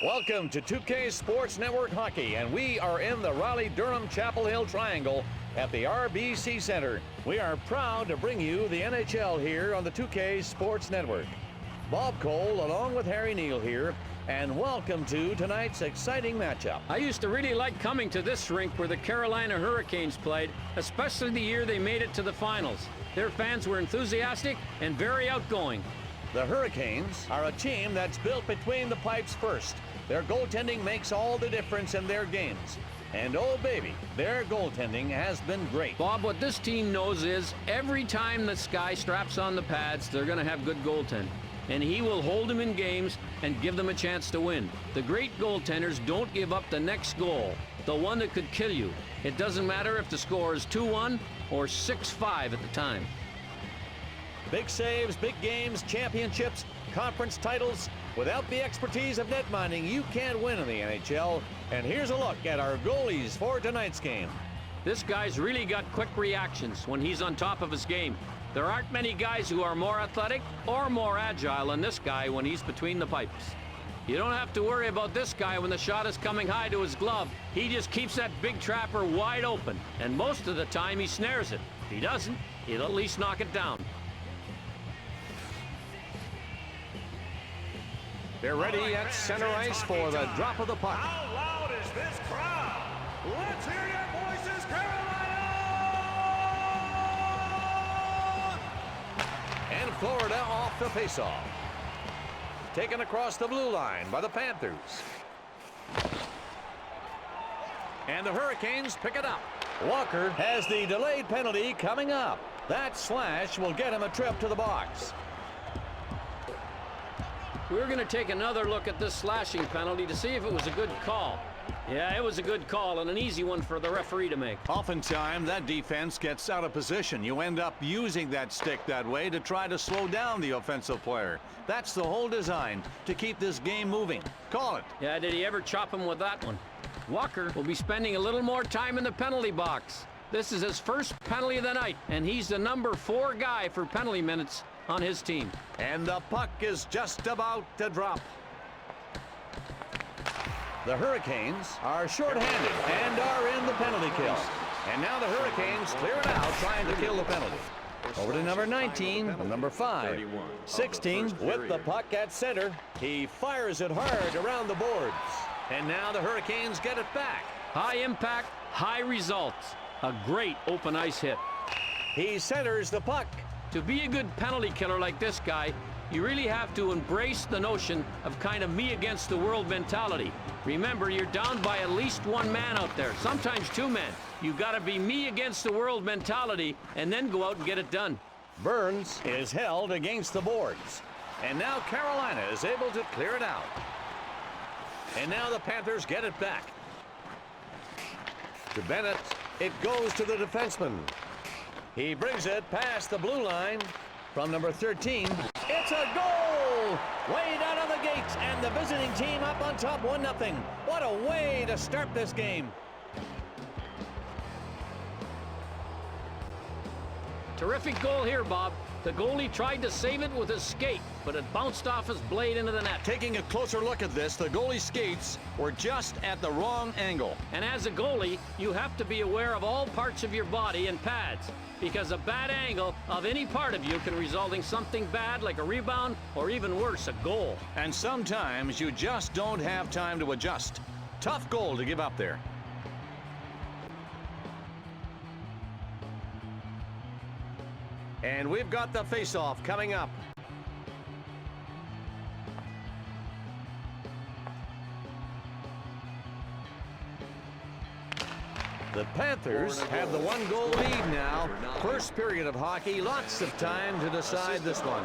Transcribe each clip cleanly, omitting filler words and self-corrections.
Welcome to 2K Sports Network Hockey, and we are in the Raleigh-Durham-Chapel Hill Triangle at the RBC Center. We are proud to bring you the NHL here on the 2K Sports Network. Bob Cole along with Harry Neal here, and welcome to tonight's exciting matchup. I used to really like coming to this rink where the Carolina Hurricanes played, especially the year they made it to the finals. Their fans were enthusiastic and very outgoing. The Hurricanes are a team that's built between the pipes first. Their goaltending makes all the difference in their games. And oh baby, their goaltending has been great. Bob, what this team knows is every time this guy straps on the pads, they're going to have good goaltending. And he will hold them in games and give them a chance to win. The great goaltenders don't give up the next goal, the one that could kill you. It doesn't matter if the score is 2-1 or 6-5 at the time. Big saves, big games, championships, conference titles. Without the expertise of net minding, you can't win in the NHL. And here's a look at our goalies for tonight's game. This guy's really got quick reactions when he's on top of his game. There aren't many guys who are more athletic or more agile than this guy when he's between the pipes. You don't have to worry about this guy when the shot is coming high to his glove. He just keeps that big trapper wide open, and most of the time he snares it. If he doesn't, he'll at least knock it down. They're ready at center ice for the drop of the puck. How loud is this crowd? Let's hear your voices, Carolina! And Florida off the faceoff. Taken across the blue line by the Panthers. And the Hurricanes pick it up. Walker has the delayed penalty coming up. That slash will get him a trip to the box. We're going to take another look at this slashing penalty to see if it was a good call. Yeah, it was a good call and an easy one for the referee to make. Oftentimes, that defense gets out of position. You end up using that stick that way to try to slow down the offensive player. That's the whole design, to keep this game moving. Call it. Yeah, did he ever chop him with that one? Walker will be spending a little more time in the penalty box. This is his first penalty of the night, and he's the number 4 guy for penalty minutes on his team. And the puck is just about to drop. The Hurricanes are shorthanded and are in the penalty kill. And now the Hurricanes clear it out, trying to kill the penalty. Over to number 19, number 5. 16 with the puck at center. He fires it hard around the boards. And now the Hurricanes get it back. High impact, high results. A great open ice hit. He centers the puck. To be a good penalty killer like this guy, you really have to embrace the notion of kind of me against the world mentality. Remember, you're down by at least 1 man out there, sometimes 2 men. You got to be me against the world mentality and then go out and get it done. Burns is held against the boards. And now Carolina is able to clear it out. And now the Panthers get it back. To Bennett, it goes to the defenseman. He brings it past the blue line from number 13. It's a goal! Way out of the gates, and the visiting team up on top 1-0. What a way to start this game. Terrific goal here, Bob. The goalie tried to save it with his skate, but it bounced off his blade into the net. Taking a closer look at this, the goalie's skates were just at the wrong angle. And as a goalie, you have to be aware of all parts of your body and pads, because a bad angle of any part of you can result in something bad like a rebound or even worse, a goal. And sometimes you just don't have time to adjust. Tough goal to give up there. And we've got the face-off coming up. The Panthers have the 1-goal lead now. First period of hockey, lots of time to decide this one.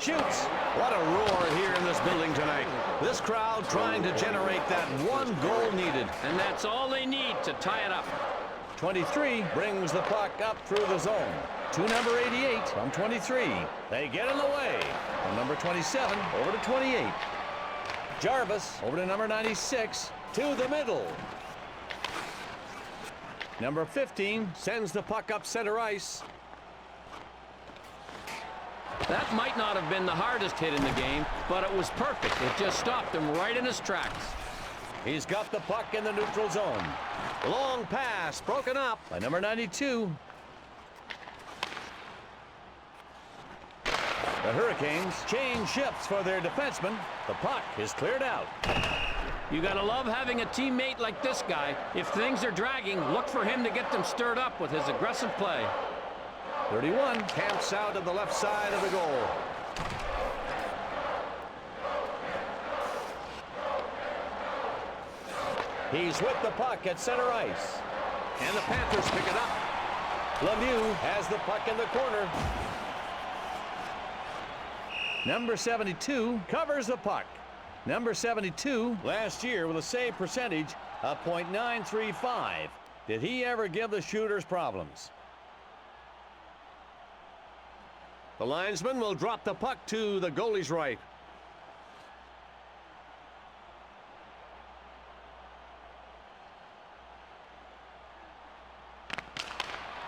Shoots! What a roar here in this building tonight. This crowd trying to generate that 1 goal needed. And that's all they need to tie it up. 23 brings the puck up through the zone to number 88 from 23. They get in the way from number 27 over to 28. Jarvis over to number 96 to the middle. Number 15 sends the puck up center ice. That might not have been the hardest hit in the game, but it was perfect. It just stopped him right in his tracks. He's got the puck in the neutral zone. Long pass broken up by number 92. The Hurricanes change shifts for their defenseman. The puck is cleared out. You gotta love having a teammate like this guy. If things are dragging, look for him to get them stirred up with his aggressive play. 31 camps out at the left side of the goal. He's with the puck at center ice. And the Panthers pick it up. Lemieux has the puck in the corner. Number 72 covers the puck. Number 72 last year with a save percentage of .935. Did he ever give the shooters problems? The linesman will drop the puck to the goalie's right.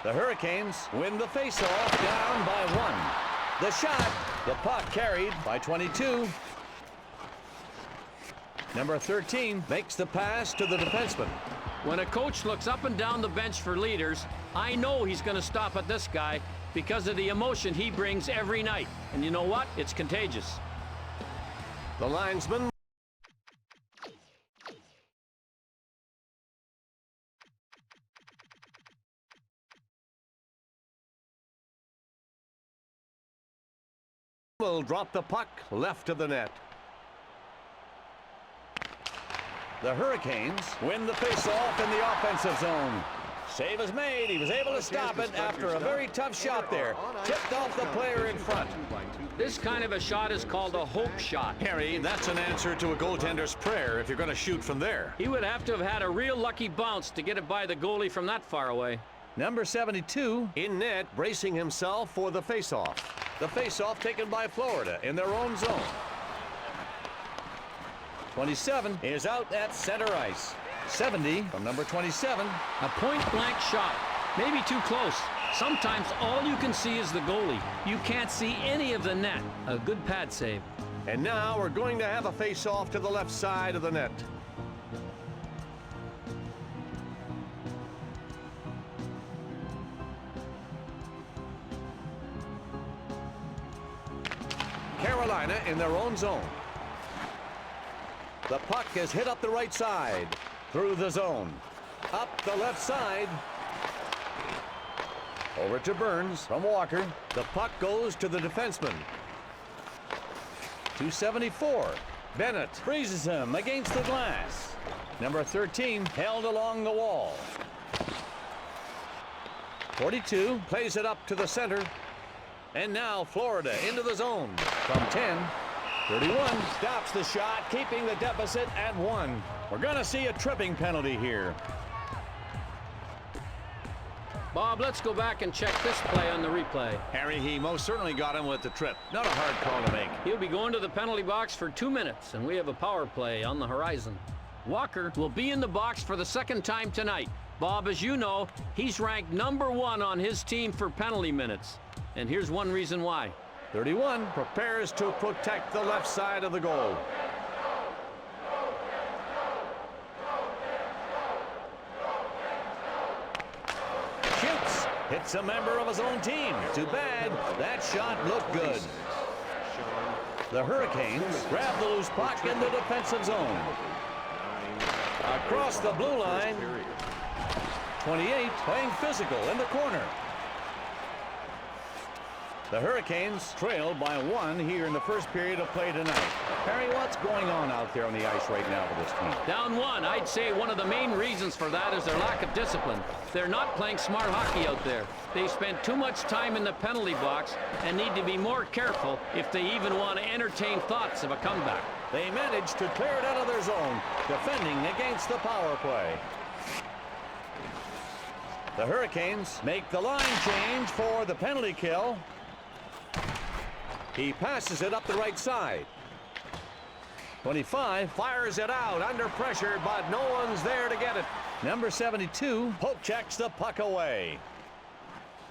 The Hurricanes win the faceoff down by 1. The shot, the puck carried by 22. Number 13 makes the pass to the defenseman. When a coach looks up and down the bench for leaders, I know he's going to stop at this guy because of the emotion he brings every night. And you know what? It's contagious. The linesman will drop the puck left of the net. The Hurricanes win the faceoff in the offensive zone. Save is made. He was able to stop it after a very tough shot there. Tipped off the player in front. This kind of a shot is called a hope shot. Harry, that's an answer to a goaltender's prayer if you're going to shoot from there. He would have to have had a real lucky bounce to get it by the goalie from that far away. Number 72 in net, bracing himself for the faceoff. The faceoff taken by Florida in their own zone. 27 is out at center ice. 70 from number 27. A point-blank shot. Maybe too close. Sometimes all you can see is the goalie. You can't see any of the net. A good pad save. And now we're going to have a face-off to the left side of the net. Carolina in their own zone. The puck is hit up the right side. Through the zone. Up the left side. Over to Burns from Walker. The puck goes to the defenseman. 274. Bennett freezes him against the glass. Number 13 held along the wall. 42 plays it up to the center. And now Florida into the zone. From 10. 31 stops the shot, keeping the deficit at 1. We're going to see a tripping penalty here. Bob, let's go back and check this play on the replay. Harry, he most certainly got him with the trip. Not a hard call to make. He'll be going to the penalty box for 2 minutes, and we have a power play on the horizon. Walker will be in the box for the second time tonight. Bob, as you know, he's ranked #1 on his team for penalty minutes. And here's one reason why. 31 prepares to protect the left side of the goal. Shoots. Hits a member of his own team. Too bad. That shot looked good. The Hurricanes grab the loose puck in the defensive zone. Across the blue line. 28 playing physical in the corner. The Hurricanes trailed by 1 here in the first period of play tonight. Harry, what's going on out there on the ice right now for this team? Down 1. I'd say one of the main reasons for that is their lack of discipline. They're not playing smart hockey out there. They spend too much time in the penalty box and need to be more careful if they even want to entertain thoughts of a comeback. They managed to clear it out of their zone, defending against the power play. The Hurricanes make the line change for the penalty kill. He passes it up the right side. 25 fires it out under pressure, but no one's there to get it. Number 72 poke checks the puck away.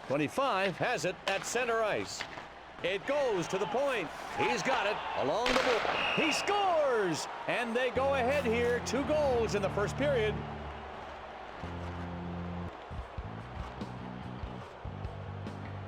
25 has it at center ice. It goes to the point. He's got it along the board. He scores! And they go ahead here. 2 goals in the first period.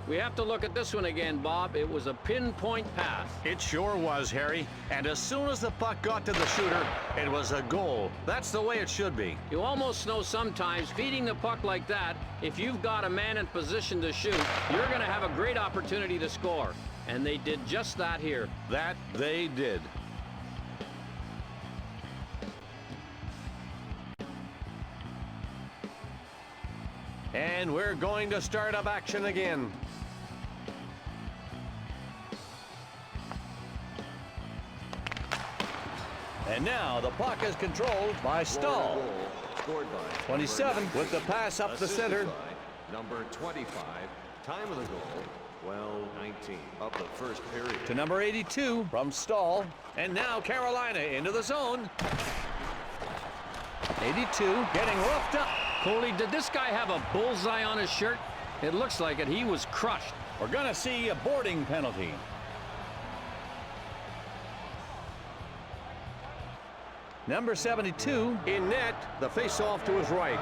We have to look at this one again, Bob. It was a pinpoint pass. It sure was, Harry. And as soon as the puck got to the shooter, it was a goal. That's the way it should be. You almost know sometimes feeding the puck like that, if you've got a man in position to shoot, you're going to have a great opportunity to score. And they did just that here. That they did. And we're going to start up action again. And now the puck is controlled by Stahl. 27 with the pass up the center. Number 25. Time of the goal, 12:19 of the first period. To number 82 from Stahl. And now Carolina into the zone. 82 getting roughed up. Coley, did this guy have a bullseye on his shirt? It looks like it. He was crushed. We're going to see a boarding penalty. Number 72 in net. The face-off to his right.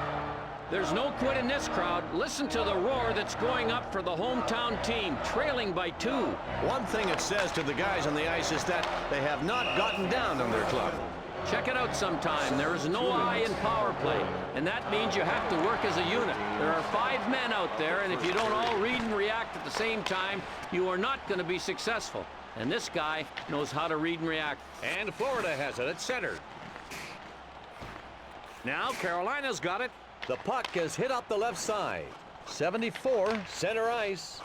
There's no quit in this crowd. Listen to the roar that's going up for the hometown team, trailing by 2. One thing it says to the guys on the ice is that they have not gotten down on their club. Check it out sometime. There is no I in power play, and that means you have to work as a unit. There are 5 men out there, and if you don't all read and react at the same time, you are not going to be successful. And this guy knows how to read and react. And Florida has it at center. Now Carolina's got it. The puck is hit up the left side. 74, center ice.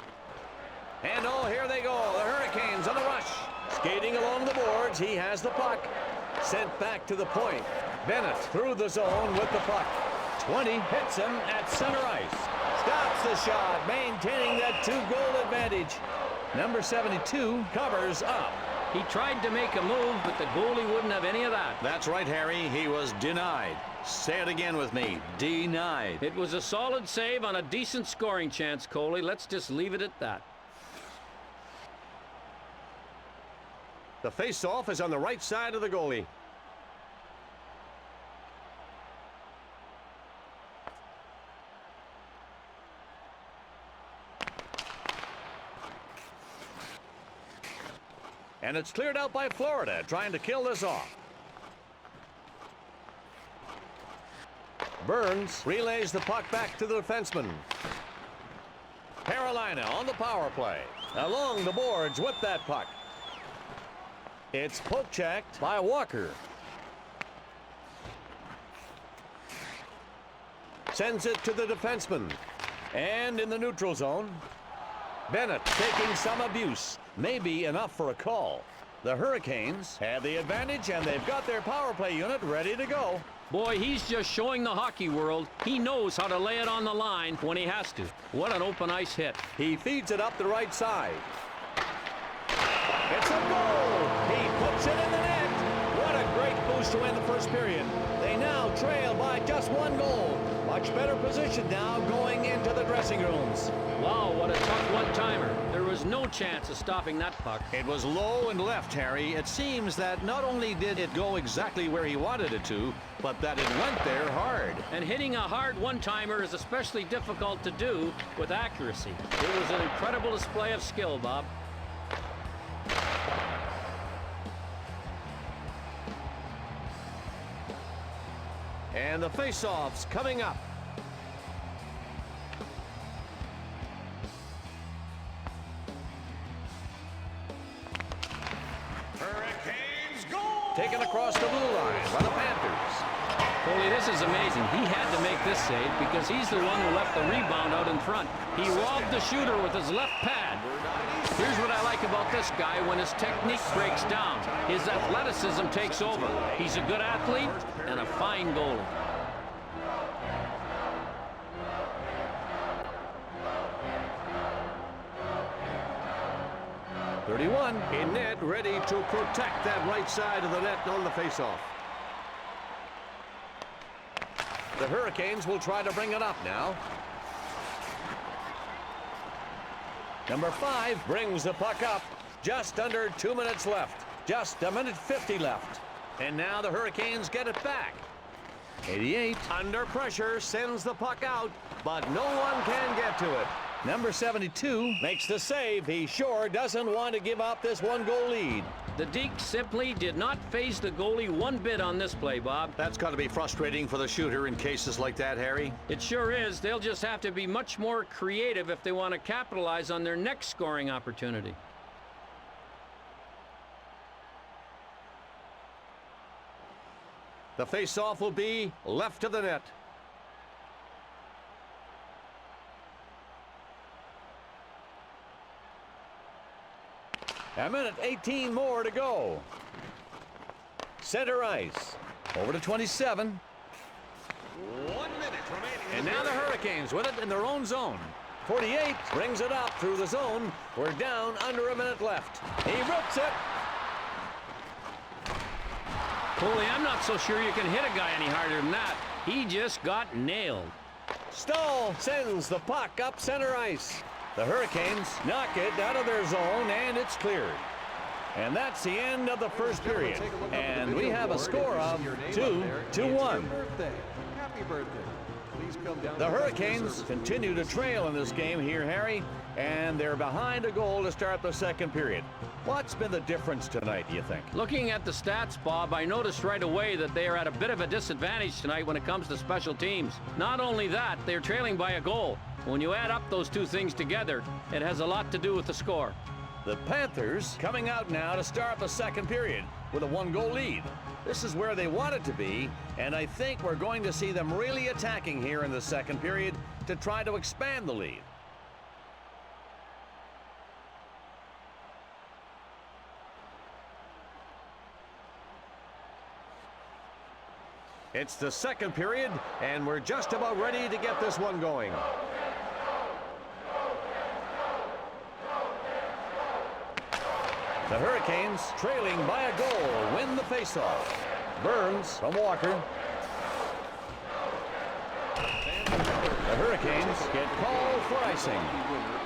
And oh, here they go. The Hurricanes on the rush. Skating along the boards. He has the puck. Sent back to the point. Bennett through the zone with the puck. 20 hits him at center ice. Stops the shot, maintaining that 2-goal advantage. Number 72 covers up. He tried to make a move, but the goalie wouldn't have any of that. That's right, Harry. He was denied. Say it again with me. Denied. It was a solid save on a decent scoring chance, Coley. Let's just leave it at that. The face-off is on the right side of the goalie. And it's cleared out by Florida, trying to kill this off. Burns relays the puck back to the defenseman. Carolina on the power play. Along the boards with that puck. It's poke-checked by Walker. Sends it to the defenseman. And in the neutral zone, Bennett taking some abuse. Maybe enough for a call. The Hurricanes have the advantage, and they've got their power play unit ready to go. Boy, he's just showing the hockey world he knows how to lay it on the line when he has to. What an open ice hit. He feeds it up the right side. It's a goal! He puts it in the net! What a great boost to end the first period. They now trail by just 1 goal. Much better position now going into the dressing rooms. Wow, what a tough one-timer. There was no chance of stopping that puck. It was low and left, Harry. It seems that not only did it go exactly where he wanted it to, but that it went there hard. And hitting a hard one-timer is especially difficult to do with accuracy. It was an incredible display of skill, Bob. And the face-off's coming up. Hurricanes goal! Taken across the blue line by the Panthers. Foley, this is amazing. He had to make this save because he's the one who left the rebound out in front. He robbed the shooter with his left pad. Here's what I like about this guy when his technique breaks down. His athleticism takes over. He's a good athlete and a fine goalie. .31 in net, ready to protect that right side of the net on the faceoff. The Hurricanes will try to bring it up now. Number 5 brings the puck up. Just under 2 minutes left. Just a minute 50 left. And now the Hurricanes get it back. 88 under pressure sends the puck out, but no one can get to it. Number 72 makes the save. He sure doesn't want to give up this 1-goal lead. The Deke simply did not phase the goalie one bit on this play, Bob. That's got to be frustrating for the shooter in cases like that, Harry. It sure is. They'll just have to be much more creative if they want to capitalize on their next scoring opportunity. The face-off will be left of the net. A minute 18 more to go. Center ice. Over to 27. 1 minute remaining. And now the Hurricanes with it in their own zone. 48 brings it up through the zone. We're down under a minute left. He rips it. Holy, I'm not so sure you can hit a guy any harder than that. He just got nailed. Stahl sends the puck up center ice. The Hurricanes knock it out of their zone, and it's cleared. And that's the end of the first period. And we have a score of 2-1. Happy birthday. Please come down. The Hurricanes continue to trail in this game here, Harry, and they're behind a goal to start the second period. What's been the difference tonight, do you think? Looking at the stats, Bob, I noticed right away that they are at a bit of a disadvantage tonight when it comes to special teams. Not only that, they're trailing by a goal. When you add up those two things together, it has a lot to do with the score. The Panthers coming out now to start the second period with a 1-goal lead. This is where they wanted to be, and I think we're going to see them really attacking here in the second period to try to expand the lead. It's the second period, and we're just about ready to get this one going. The Hurricanes, trailing by a goal, win the faceoff. Burns from Walker. The Hurricanes get called for icing.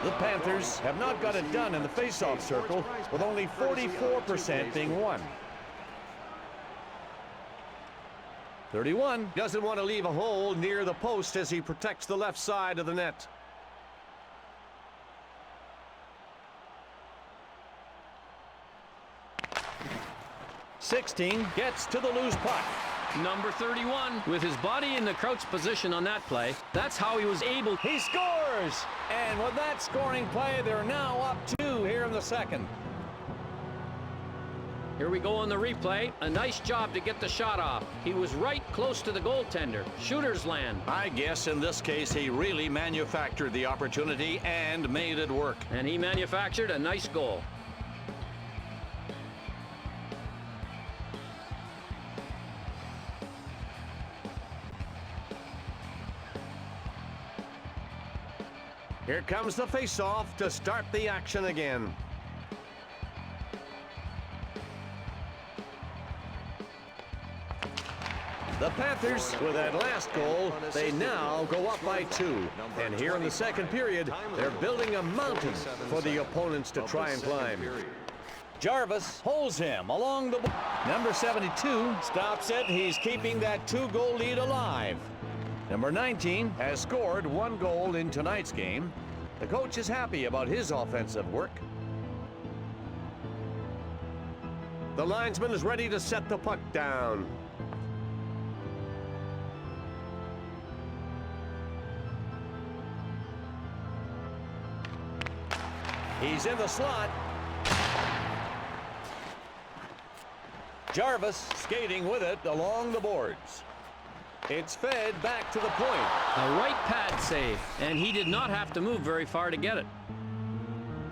The Panthers have not got it done in the faceoff circle, with only 44% being won. 31 doesn't want to leave a hole near the post as he protects the left side of the net. 16 gets to the loose puck. Number 31, with his body in the crouch position on that play, that's how he was able. He scores! And with that scoring play, they're now up 2 here in the second. Here we go on the replay. A nice job to get the shot off. He was right close to the goaltender. Shooter's land. I guess in this case he really manufactured the opportunity and made it work. And he manufactured a nice goal. Here comes the face-off to start the action again. The Panthers, with that last goal, they now go up by 2. And here in the second period, they're building a mountain for the opponents to try and climb. Jarvis holds him along the... Number 72 stops it. He's keeping that 2-goal lead alive. Number 19 has scored 1 goal in tonight's game. The coach is happy about his offensive work. The linesman is ready to set the puck down. He's in the slot. Jarvis skating with it along the boards. It's fed back to the point. A right pad save, and he did not have to move very far to get it.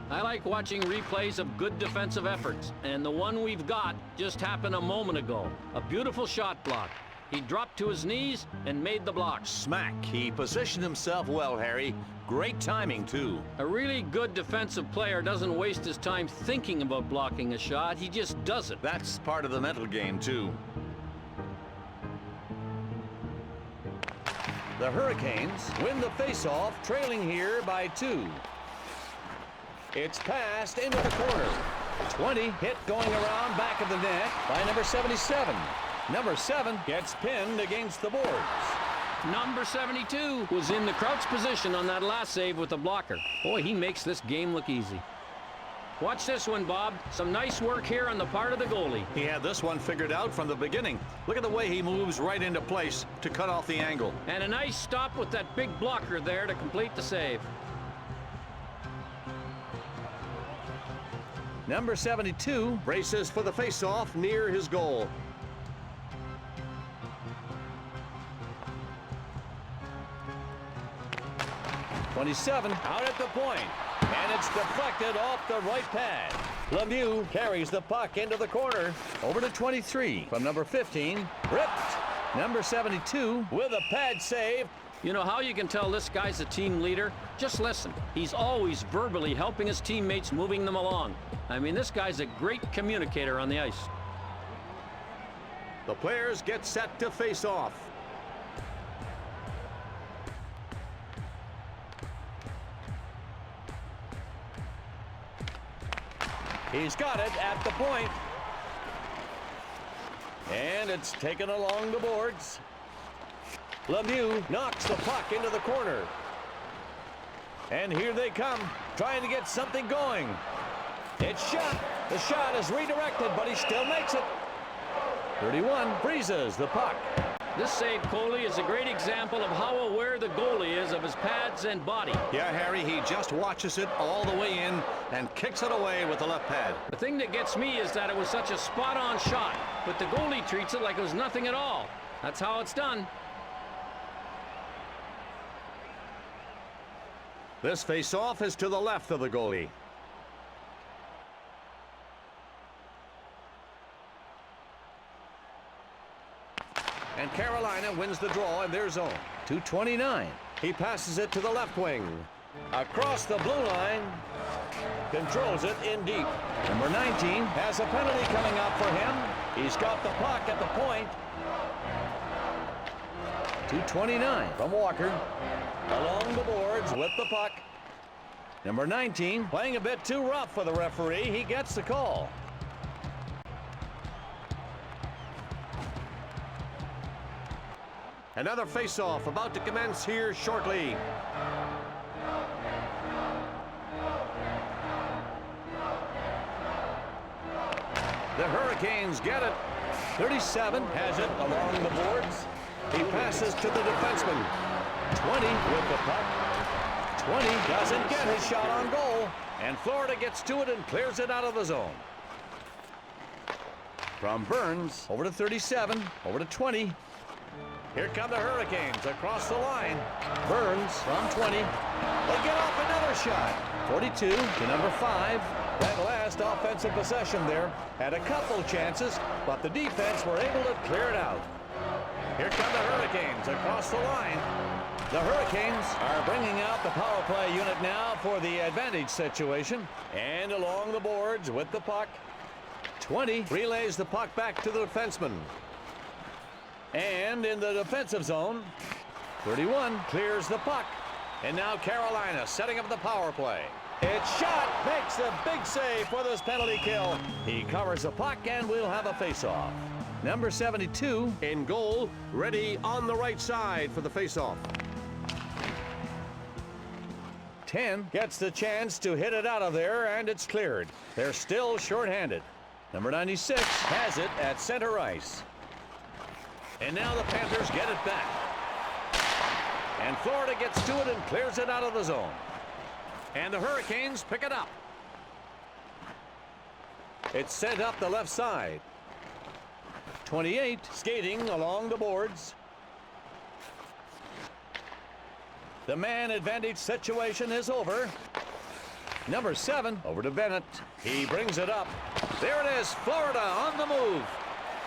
I like watching replays of good defensive efforts, and the one we've got just happened a moment ago. A beautiful shot block. He dropped to his knees and made the block. Smack. He positioned himself well, Harry. Great timing, too. A really good defensive player doesn't waste his time thinking about blocking a shot. He just does it. That's part of the mental game, too. The Hurricanes win the faceoff, trailing here by 2. It's passed into the corner. 20 hit going around back of the net by number 77. Number 7 gets pinned against the boards. Number 72 was in the crouch position on that last save with the blocker. Boy, he makes this game look easy. Watch this one, Bob. Some nice work here on the part of the goalie. He had this one figured out from the beginning. Look at the way he moves right into place to cut off the angle. And a nice stop with that big blocker there to complete the save. Number 72 Braces for the face-off near his goal. '27 out at the point, and it's deflected off the right pad. Lemieux carries the puck into the corner. Over to 23 from number 15. Ripped. Number 72 with a pad save. You know how you can tell this guy's a team leader? Just listen. He's always verbally helping his teammates, moving them along. I mean, this guy's a great communicator on the ice. The players get set to face off. He's got it at the point. And it's taken along the boards. Lemieux knocks the puck into the corner. And here they come, trying to get something going. It's shot. The shot is redirected, but he still makes it. 31 freezes the puck. This save, Coley, is a great example of how aware the goalie is of his pads and body. Yeah, Harry, he just watches it all the way in and kicks it away with the left pad. The thing that gets me is that it was such a spot-on shot, but the goalie treats it like it was nothing at all. That's how it's done. This face-off is to the left of the goalie. And Carolina wins the draw in their zone. 229. He passes it to the left wing. Across the blue line. Controls it in deep. Number 19 has a penalty coming up for him. He's got the puck at the point. 229 from Walker. Along the boards with the puck. Number 19 playing a bit too rough for the referee. He gets the call. Another face-off about to commence here shortly. The Hurricanes get it. 37 has it along the boards. He passes to the defenseman. 20 with the puck. 20 doesn't get his shot on goal. And Florida gets to it and clears it out of the zone. From Burns, over to 37, over to 20. Here come the Hurricanes across the line. Burns from 20. They get off another shot. 42 to number 5. That last offensive possession there had a couple chances, but the defense were able to clear it out. Here come the Hurricanes across the line. The Hurricanes are bringing out the power play unit now for the advantage situation. And along the boards with the puck. 20 relays the puck back to the defenseman. And in the defensive zone, 31 clears the puck. And now Carolina setting up the power play. It's shot, makes a big save for this penalty kill. He covers the puck and we'll have a face-off. Number 72 In goal, ready on the right side for the face-off. 10 gets the chance to hit it out of there, and it's cleared. They're still shorthanded. Number 96 has it at center ice. And now the Panthers get it back. And Florida gets to it and clears it out of the zone. And the Hurricanes pick it up. It's sent up the left side. 28 skating along the boards. The man advantage situation is over. Number 7 over to Bennett. He brings it up. There it is, Florida on the move.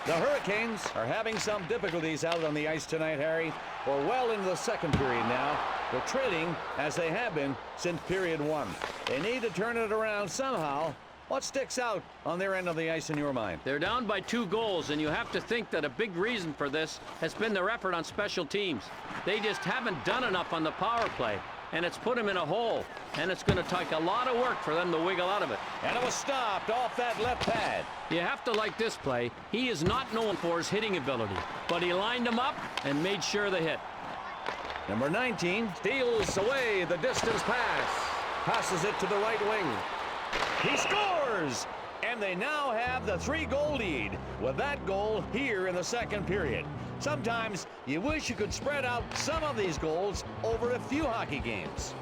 The Hurricanes are having some difficulties out on the ice tonight, Harry. We're well into the second period now. They're trailing as they have been since period 1. They need to turn it around somehow. What sticks out on their end of the ice in your mind? They're down by 2 goals, and you have to think that a big reason for this has been their effort on special teams. They just haven't done enough on the power play. and it's put him in a hole. And it's going to take a lot of work for them to wiggle out of it. And it was stopped off that left pad. You have to like this play. He is not known for his hitting ability, but he lined him up and made sure the hit. Number 19 steals away the distance pass. Passes it to the right wing. He scores! And they now have the 3-goal lead with that goal here in the second period. Sometimes you wish you could spread out some of these goals over a few hockey games.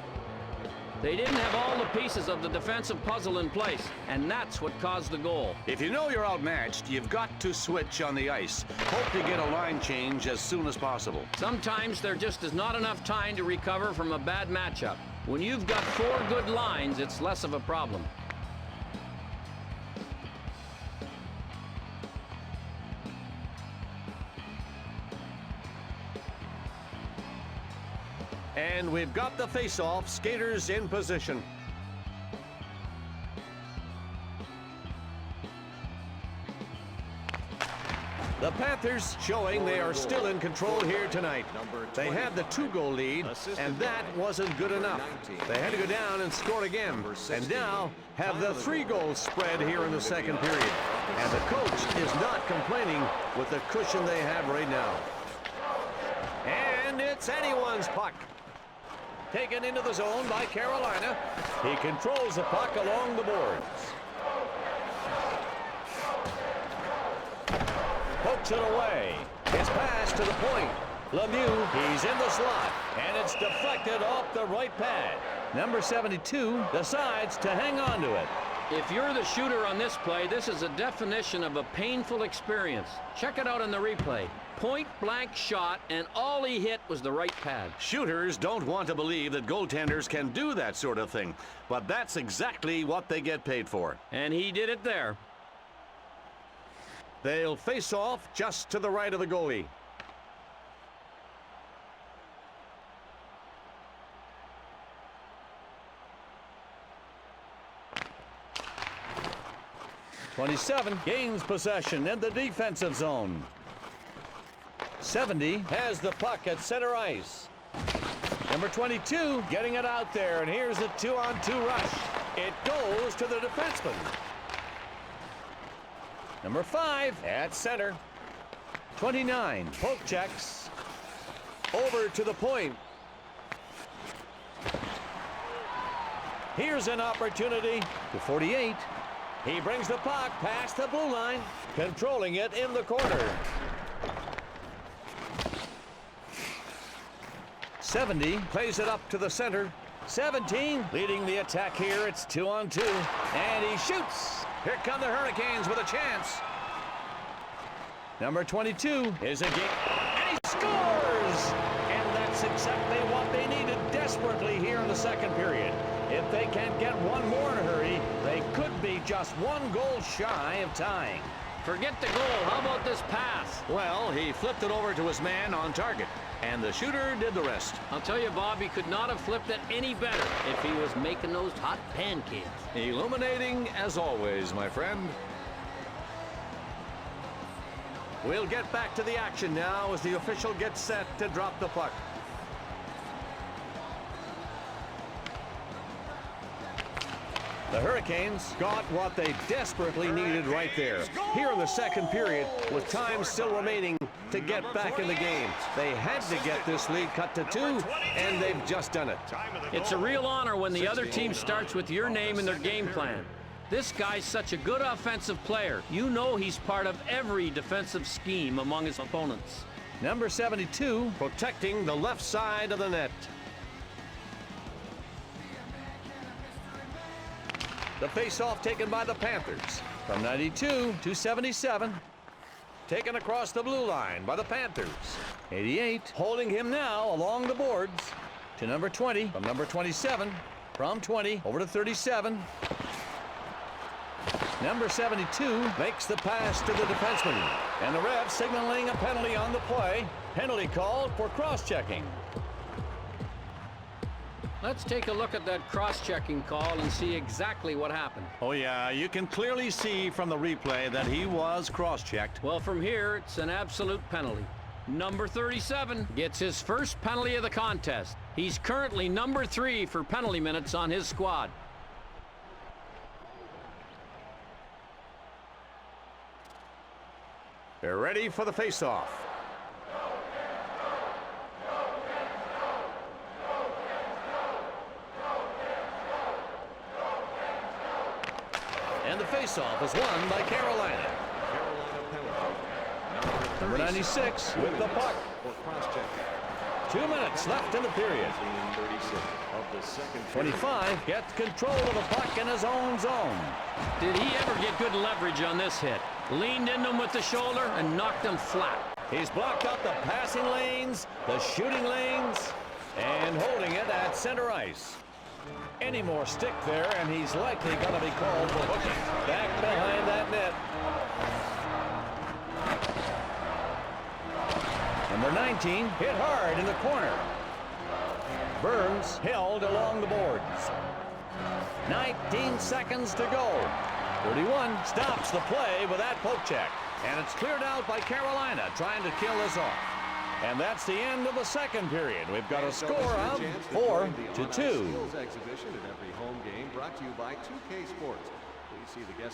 They didn't have all the pieces of the defensive puzzle in place, and that's what caused the goal. If you know you're outmatched, you've got to switch on the ice. Hope to get a line change as soon as possible. Sometimes there just is not enough time to recover from a bad matchup. When you've got 4 good lines, it's less of a problem. And we've got the face-off, skaters in position. The Panthers showing they are still in control here tonight. They had the 2-goal lead, and that wasn't good enough. They had to go down and score again, and now have the 3-goal spread here in the second period. And the coach is not complaining with the cushion they have right now. And it's anyone's puck. Taken into the zone by Carolina. He controls the puck along the boards. Pokes it away. It's passed to the point. Lemieux, he's in the slot, and it's deflected off the right pad. Number 72 decides to hang on to it. If you're the shooter on this play, this is a definition of a painful experience. Check it out in the replay. Point-blank shot, and all he hit was the right pad. Shooters don't want to believe that goaltenders can do that sort of thing, but that's exactly what they get paid for. And he did it there. They'll face off just to the right of the goalie. '27 gains possession in the defensive zone. 70 has the puck at center ice. Number 22 getting it out there, and here's the 2-on-2 rush. It goes to the defenseman. Number 5 at center. 29 poke checks over to the point. Here's an opportunity to 48. He brings the puck past the blue line, controlling it in the corner. 70 plays it up to the center. 17 leading the attack here. It's 2-on-2, and he shoots. Here come the Hurricanes with a chance. Number 22 is and he scores! And that's exactly what they needed desperately here in the second period. If they can't get one more in a hurry, they could be just 1 goal shy of tying. Forget the goal. How about this pass? Well, he flipped it over to his man on target, and the shooter did the rest. I'll tell you, Bob, he could not have flipped it any better if he was making those hot pancakes. Illuminating as always, my friend. We'll get back to the action now as the official gets set to drop the puck. The Hurricanes got what they desperately needed right there. Here in the second period, with time still remaining to get back in the game. They had to get this lead cut to 2, and they've just done it. It's a real honor when the other team starts with your name in their game plan. This guy's such a good offensive player. You know he's part of every defensive scheme among his opponents. Number 72 protecting the left side of the net. The face-off taken by the Panthers. From 92 to 77. Taken across the blue line by the Panthers. 88 holding him now along the boards to number 20 from number 27. From 20 over to 37. Number 72 makes the pass to the defenseman. And the ref signaling a penalty on the play. Penalty called for cross-checking. Let's take a look at that cross-checking call and see exactly what happened. Oh yeah, you can clearly see from the replay that he was cross-checked. Well, from here, it's an absolute penalty. Number 37 gets his first penalty of the contest. He's currently number 3 for penalty minutes on his squad. They're ready for the face-off. And the face-off is won by Carolina. Number 96 with the puck. 2 minutes left in the period. 25 gets control of the puck in his own zone. Did he ever get good leverage on this hit? Leaned into him with the shoulder and knocked him flat. He's blocked up the passing lanes, the shooting lanes, and holding it at center ice. Any more stick there, and he's likely going to be called for hooking. Back behind that net. Number 19 hit hard in the corner. Burns held along the boards. 19 seconds to go. 31 stops the play with that poke check. And it's cleared out by Carolina trying to kill this off. And that's the end of the second period. We've got a score of 4-2.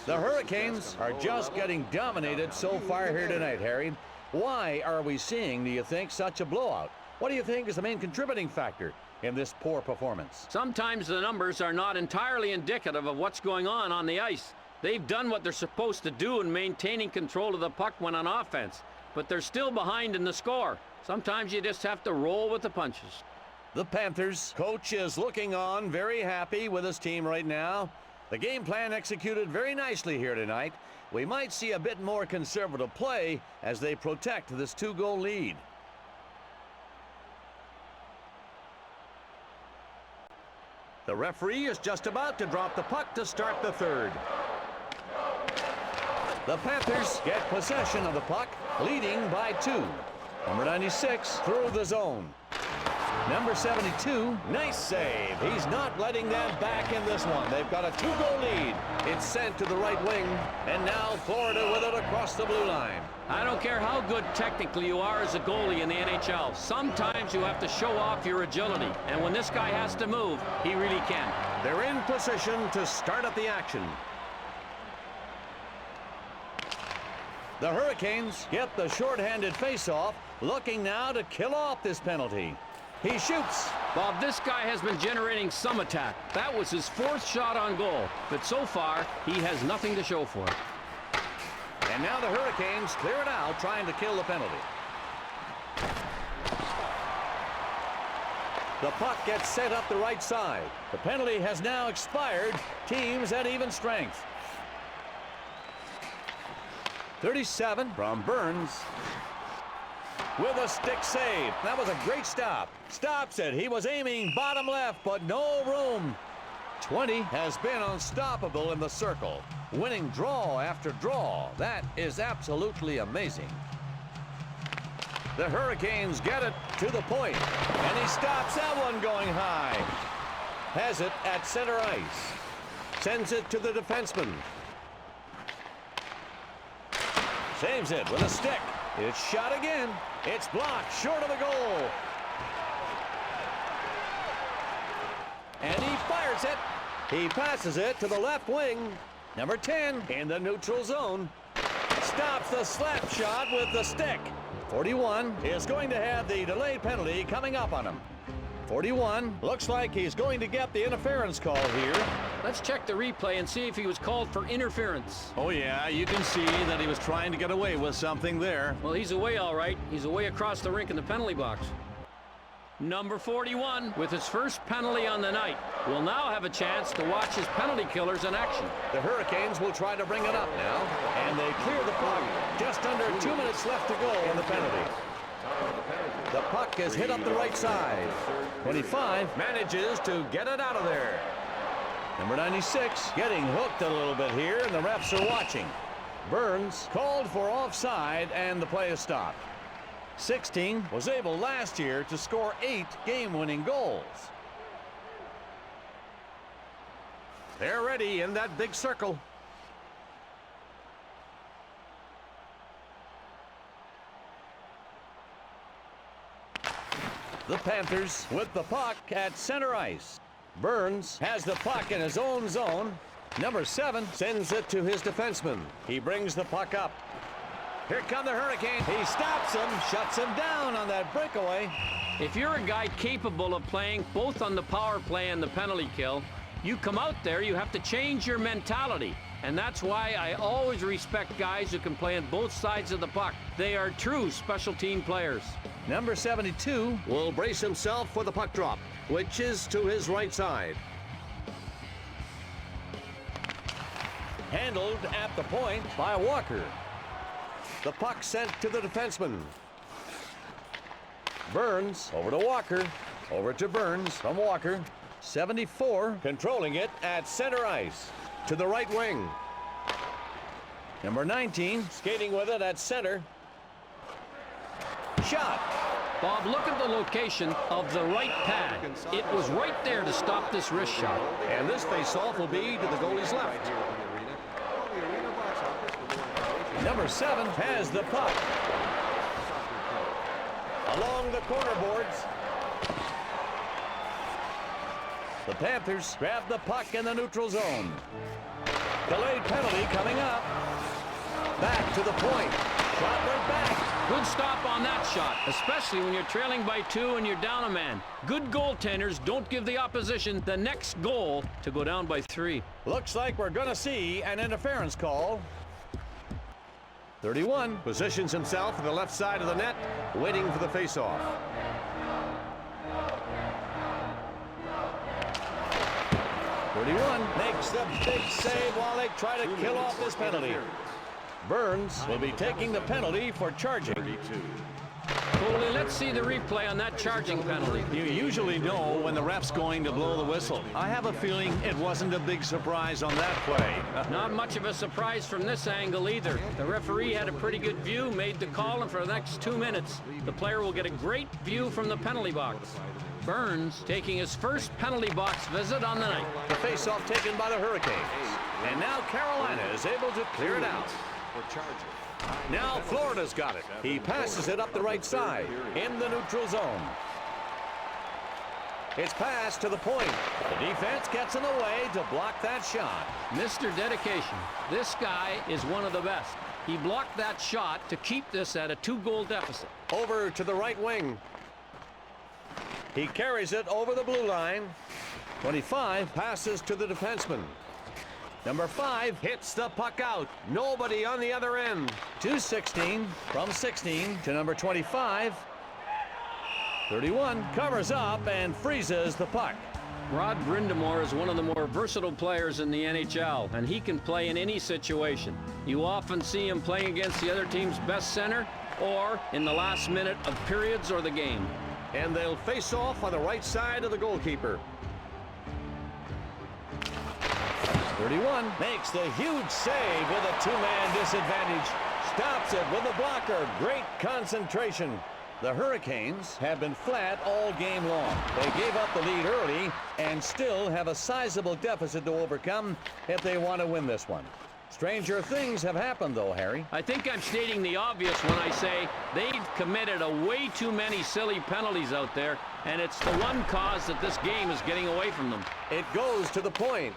The Hurricanes are just getting dominated so far here tonight, Harry. Why are we seeing, do you think, such a blowout? What do you think is the main contributing factor in this poor performance? Sometimes the numbers are not entirely indicative of what's going on the ice. They've done what they're supposed to do in maintaining control of the puck when on offense, but they're still behind in the score. Sometimes you just have to roll with the punches. The Panthers coach is looking on, very happy with his team right now. The game plan executed very nicely here tonight. We might see a bit more conservative play as they protect this 2-goal lead. The referee is just about to drop the puck to start the third. The Panthers get possession of the puck, leading by 2. Number 96 through the zone. Number 72, nice save. He's not letting them back in this one. They've got a 2-goal lead. It's sent to the right wing, and now Florida with it across the blue line. I don't care how good technically you are as a goalie in the NHL. Sometimes you have to show off your agility, and when this guy has to move, he really can. They're in position to start up the action. The Hurricanes get the shorthanded face-off, looking now to kill off this penalty. He shoots. Bob, this guy has been generating some attack. That was his 4th shot on goal, but so far, he has nothing to show for it. And now the Hurricanes clear it out, trying to kill the penalty. The puck gets set up the right side. The penalty has now expired. Teams at even strength. 37 from Burns. With a stick save. That was a great stop. Stops it. He was aiming bottom left, but no room. 20 has been unstoppable in the circle, winning draw after draw. That is absolutely amazing. The Hurricanes get it to the point, and he stops that one going high. Has it at center ice. Sends it to the defenseman. Saves it with a stick. It's shot again. It's blocked short of the goal. And he fires it. He passes it to the left wing. Number 10 in the neutral zone. Stops the slap shot with the stick. 41 is going to have the delayed penalty coming up on him. 41 looks like he's going to get the interference call here. Let's check the replay and see if he was called for interference. Oh yeah, you can see that he was trying to get away with something there. Well, he's away all right. He's away across the rink in the penalty box. Number 41, with his first penalty on the night, will now have a chance to watch his penalty killers in action. The Hurricanes will try to bring it up now, and they clear the puck. Just under 2 minutes left to go in the penalty. The puck is hit up the right side. 25 manages to get it out of there. Number 96 getting hooked a little bit here, and the refs are watching. Burns called for offside, and the play is stopped. 16 was able last year to score 8 game-winning goals. They're ready in that big circle. The Panthers with the puck at center ice. Burns has the puck in his own zone. Number 7 sends it to his defenseman. He brings the puck up. Here come the Hurricanes. He stops him, shuts him down on that breakaway. If you're a guy capable of playing both on the power play and the penalty kill, you come out there, you have to change your mentality. And that's why I always respect guys who can play on both sides of the puck. They are true special team players. Number 72 Will brace himself for the puck drop, which is to his right side. handled at the point by Walker. The puck sent to the defenseman. Burns over to Walker. Over to Burns from Walker. 74 controlling it at center ice. To the right wing. Number 19 skating with it at center. Shot. Bob, look at the location of the right pad. It was right there to stop this wrist shot. And this face-off will be to the goalie's left. Number 7 has the puck. Along the corner boards. The Panthers grab the puck in the neutral zone. Delayed penalty coming up. Back to the point. Shot right back. Good stop on that shot, especially when you're trailing by 2 and you're down a man. Good goaltenders don't give the opposition the next goal to go down by 3. Looks like we're going to see an interference call. 31 Positions himself on the left side of the net, waiting for the face-off. Makes the big save while they try to kill off this penalty. Burns will be taking the penalty for charging. Foley, let's see the replay on that charging penalty. You usually know when the ref's going to blow the whistle. I have a feeling it wasn't a big surprise on that play. Not much of a surprise from this angle either. The referee had a pretty good view, made the call, and for the next 2 minutes, the player will get a great view from the penalty box. Burns taking his first penalty box visit on the night. The face-off taken by the Hurricanes. And now Carolina is able to clear it out. Now Florida's got it. He passes it up the right side in the neutral zone. It's passed to the point. The defense gets in the way to block that shot. Mr. Dedication. This guy is one of the best. He blocked that shot to keep this at a 2-goal deficit. Over to the right wing. He carries it over the blue line. 25 passes to the defenseman. Number 5 hits the puck out. Nobody on the other end. 2-16 from 16 to number 25. 31 covers up and freezes the puck. Rod Brindamore is one of the more versatile players in the NHL, and he can play in any situation. You often see him playing against the other team's best center or in the last minute of periods or the game. And they'll face off on the right side of the goalkeeper. 31 makes the huge save with a 2-man disadvantage. Stops it with a blocker. Great concentration. The Hurricanes have been flat all game long. They gave up the lead early and still have a sizable deficit to overcome if they want to win this one. Stranger things have happened, though, Harry. I think I'm stating the obvious when I say they've committed way too many silly penalties out there, and it's the one cause that this game is getting away from them. It goes to the point.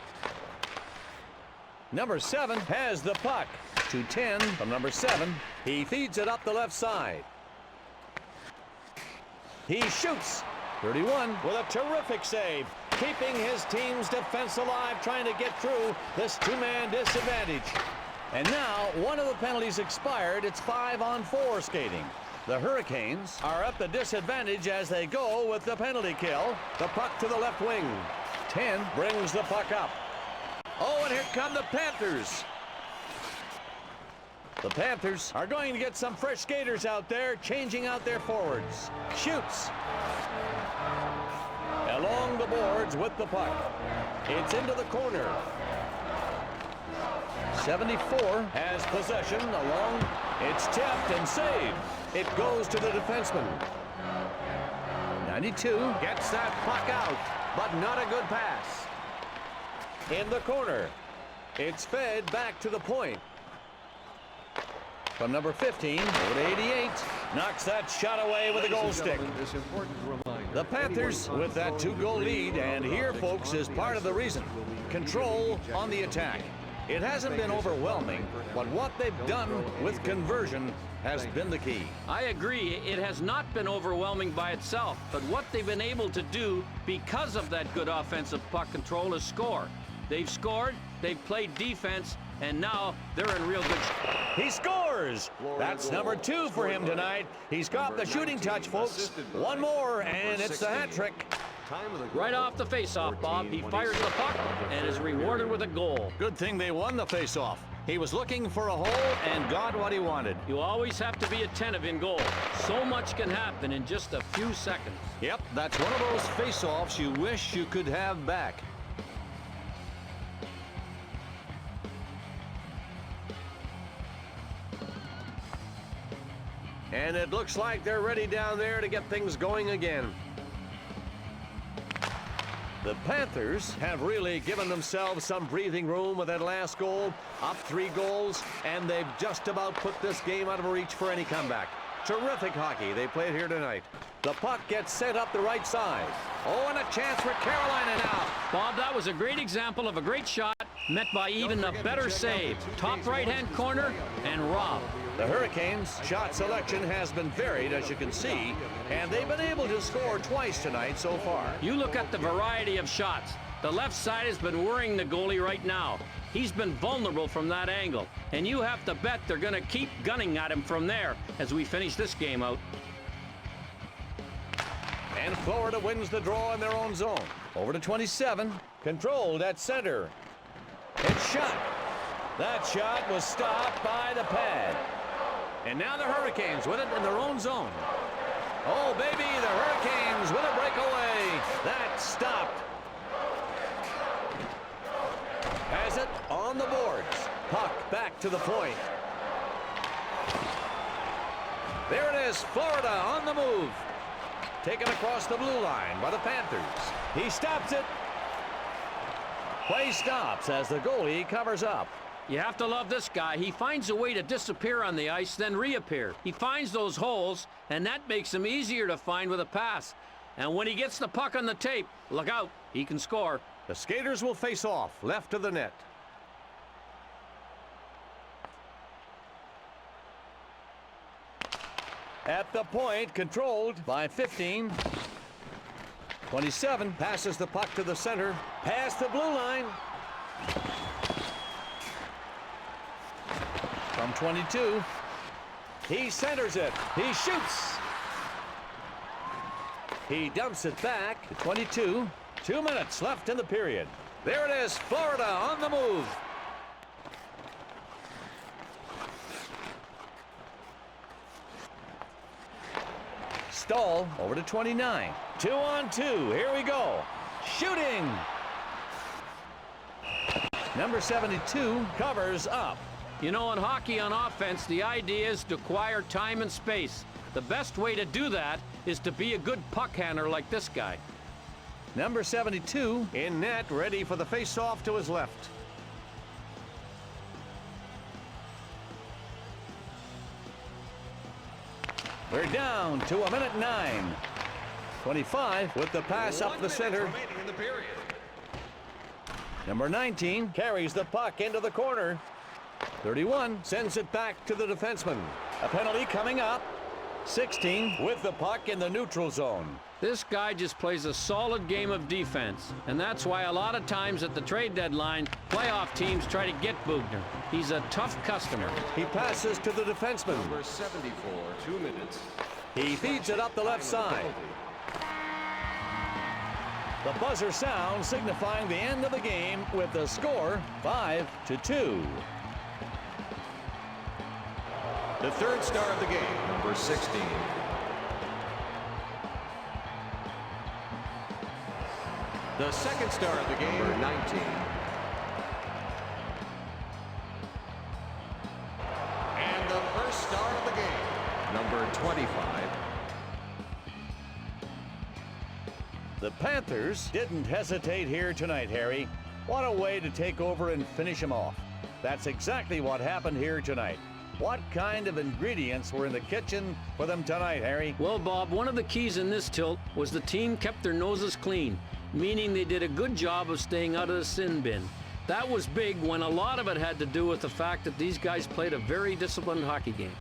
Number 7 has the puck. 2-10 from number 7. He feeds it up the left side. He shoots. 31 with a terrific save, keeping his team's defense alive, trying to get through this 2-man disadvantage. And now one of the penalties expired. It's 5-on-4 skating. The Hurricanes are at the disadvantage as they go with the penalty kill. The puck to the left wing. 10 brings the puck up. Oh, and here come the Panthers. The Panthers are going to get some fresh skaters out there, changing out their forwards. Shoots. Along the boards with the puck. It's into the corner. 74 has possession along. It's tipped and saved. It goes to the defenseman. 92 gets that puck out, but not a good pass. In the corner. It's fed back to the point. From number 15 over to 88. Knocks that shot away with a goal stick. This important reminder. The Panthers with that 2-goal lead, and here, folks, is part of the reason. Control on the attack. It hasn't been overwhelming, but what they've done with conversion has been the key. I agree, it has not been overwhelming by itself, but what they've been able to do because of that good offensive puck control is score. They've scored, they've played defense, and now they're in real good shape. He scores! That's number 2 for him tonight. He's got the shooting touch, folks. One more, and it's the hat trick. Right off the face-off, Bob, he fires the puck and is rewarded with a goal. Good thing they won the face-off. He was looking for a hole and got what he wanted. You always have to be attentive in goal. So much can happen in just a few seconds. Yep, that's one of those face-offs you wish you could have back. And it looks like they're ready down there to get things going again. The Panthers have really given themselves some breathing room with that last goal, up 3 goals, and they've just about put this game out of reach for any comeback. Terrific hockey they played here tonight. The puck gets sent up the right side. Oh, and a chance for Carolina now. Bob, that was a great example of a great shot met by even a better save. Top right-hand corner and Rob. The Hurricanes' shot selection has been varied, as you can see, and they've been able to score twice tonight so far. You look at the variety of shots. The left side has been worrying the goalie right now. He's been vulnerable from that angle, and you have to bet they're going to keep gunning at him from there as we finish this game out. And Florida wins the draw in their own zone. Over to 27, controlled at center. It's shot. That shot was stopped by the pad. And now the Hurricanes with it in their own zone. Oh, baby, the Hurricanes with a breakaway. That's stopped. Has it on the boards. Puck back to the point. There it is, Florida on the move. Taken across the blue line by the Panthers. He stops it. Play stops as the goalie covers up. You have to love this guy. He finds a way to disappear on the ice, then reappear. He finds those holes, and that makes him easier to find with a pass. And when he gets the puck on the tape, look out, he can score. The skaters will face off left of the net. At the point, controlled by 15. 27 passes the puck to the center. Past the blue line. From 22. He centers it. He shoots. He dumps it back to 22. 2 minutes left in the period. There it is, Florida on the move. Stahl over to 29. 2-on-2. Here we go. Shooting. Number 72 covers up. You know, in hockey on offense, the idea is to acquire time and space. The best way to do that is to be a good puck handler like this guy. Number 72 in net, ready for the face-off to his left. We're down to 1:09. 25 with the pass up the center. Number 19 carries the puck into the corner. 31 sends it back to the defenseman. A penalty coming up. 16 with the puck in the neutral zone. This guy just plays a solid game of defense, and that's why a lot of times at the trade deadline, playoff teams try to get Bugner. He's a tough customer. He passes to the defenseman. Number 74, 2 minutes. He feeds it up the left side. The buzzer sounds signifying the end of the game with the score 5-2. The third star of the game, number 16. The second star of the game, number 19. And the first star of the game, number 25. The Panthers didn't hesitate here tonight, Harry. What a way to take over and finish him off. That's exactly what happened here tonight. What kind of ingredients were in the kitchen for them tonight, Harry? Well, Bob, one of the keys in this tilt was the team kept their noses clean, meaning they did a good job of staying out of the sin bin. That was big when a lot of it had to do with the fact that these guys played a very disciplined hockey game.